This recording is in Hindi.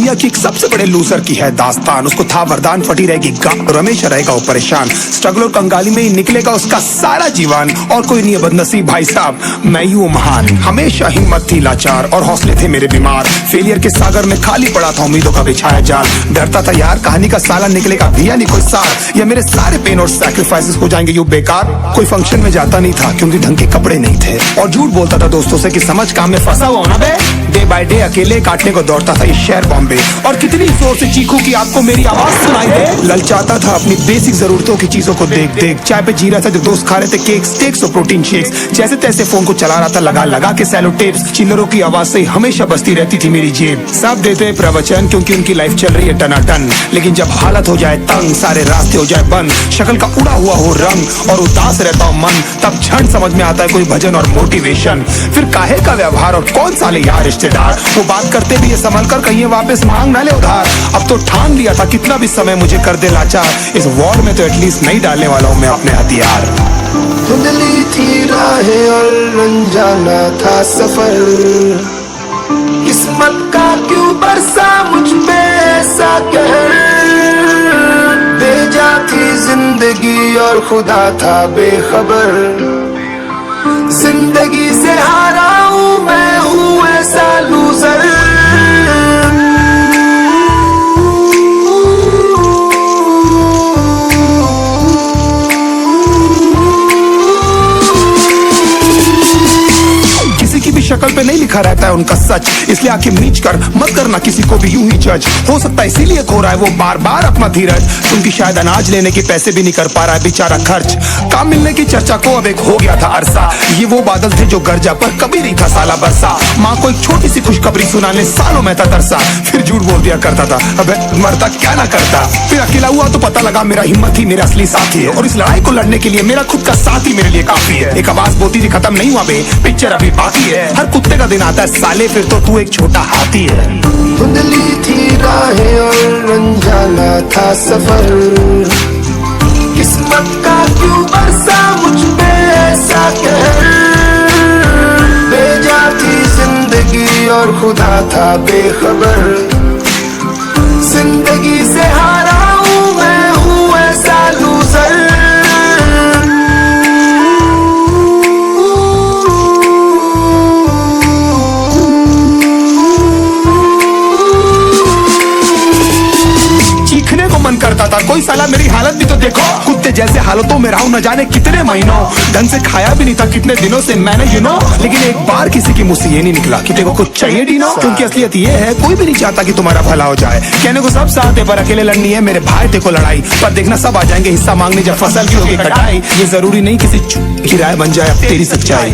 दुनिया की एक सबसे बड़े लूजर की है दास्तान। उसको था वरदान, फटी रहेगी गांठ, हमेशा रहेगा वो परेशान। स्ट्रगल और कंगाली में ही निकलेगा उसका सारा जीवन। और कोई नहीं है बदनसीब भाई साहब, मैं ही हूँ महान। हमेशा हिम्मत थी लाचार और हौसले थे मेरे बीमार। फेलियर के सागर में खाली पड़ा था उम्मीदों का बिछाया जाल। डरता था यार कहानी का साला निकलेगा भी या नहीं कोई सार, या मेरे सारे पेन और सैक्रिफाइसेस हो जाएंगे यूं बेकार। कोई फंक्शन में जाता नहीं था क्योंकि ढंग के कपड़े नहीं थे, और झूठ बोलता था दोस्तों से कि समझ काम में फंसा हुआ ना बे। डे बाय डे अकेले काटने को दौड़ता था ये शहर बॉम्बे। और कितनी जोर से चीखूं कि आपको मेरी आवाज सुनाई दे। ललचाता था अपनी बेसिक जरूरतों की चीजों को देख देख। चाय पे जी रहा था जो दोस्त खा रहे थे केक, स्टेक्स और प्रोटीन शेक्स। जैसे तैसे फोन को चला रहा था लगा लगा के सैलो टेप्स। चिल्लरों की आवाज से हमेशा बजती रहती थी मेरी जेब। सब देते प्रवचन क्योंकि उनकी लाइफ चल रही है टनाटन, लेकिन जब हालत हो जाए तंग, सारे रास्ते हो जाए बंद, शक्ल का उड़ा हुआ हो रंग और उदास रहता हो मन, तब क्षण समझ में आता है कोई भजन और मोटिवेशन। फिर काहे का व्यवहार और कौन साले यार रिश्तेदार, वो बात करते भी ये संभल कर कहीं वापस मांग ना ले उधार। अब तो ठान लिया था कितना भी समय मुझे कर दे लाचार, इस वॉर में तो एटलीस्ट नहीं डालने वाला हूँ मैं अपने हथियार। धुंधली थी राहें और अनजाना था सफर, किस्मत का क्यों बरसा मुझ पे ऐसा कहर। भेजा थी जिंदगी और खुदा था बेखबर, जिंदगी से हारा हूँ मैं हूँ ऐसा लूजर। शक्ल पे नहीं लिखा रहता है उनका सच, इसलिए आंखें मीच कर मत करना किसी को भी यूं ही जज। हो सकता है इसीलिए खो रहा है वो बार बार अपना धीरज, क्योंकि शायद अनाज लेने के पैसे भी नहीं कर पा रहा है बेचारा खर्च। काम मिलने की चर्चा को अब एक हो गया था अरसा, ये वो बादल थे जो गरजा पर कभी नहीं था साला बरसा। माँ को एक छोटी सी खुशखबरी सुनाने सालों में था तरसा, फिर झूठ बोल दिया करता था अबे मरता क्या ना करता। फिर अकेला हुआ तो पता लगा मेरा हिम्मत ही मेरा असली साथी है, और इस लड़ाई को लड़ने के लिए मेरा खुद का साथ ही मेरे लिए काफी है। एक आवाज बोलती थी खत्म नहीं हुआ बे, पिक्चर अभी बाकी है। हर कुत्ते का दिन आता है साले, फिर तो तू एक छोटा हाथी है। धुंधली थी राहें और अनजाना था सफर, किस्मत का क्यों बरसा मुझ पे ऐसा कहर। भेजा थी जिंदगी और खुदा था बेखबर, जिंदगी से हारा हूँ मैं हूँ ऐसा लूजर। मन करता था कोई साला मेरी हालत भी तो देखो, कुत्ते जैसे हालतों में रहा हूं न जाने कितने महीनों। ढंग से खाया भी नहीं था कितने दिनों से मैंने लेकिन एक बार किसी की मुंह से ये नहीं निकला कि देखो कुछ चाहिए डीनो। क्योंकि असलियत ये है कोई भी नहीं चाहता कि तुम्हारा भला हो जाए। कहने को सब साथ है पर अकेले लड़नी है मेरे भाई देखो लड़ाई, पर देखना सब आ जाएंगे हिस्सा मांगने जब फसल की होगी कटाई। ये जरूरी नहीं किसी की राय बन जाए अब तेरी सच्चाई।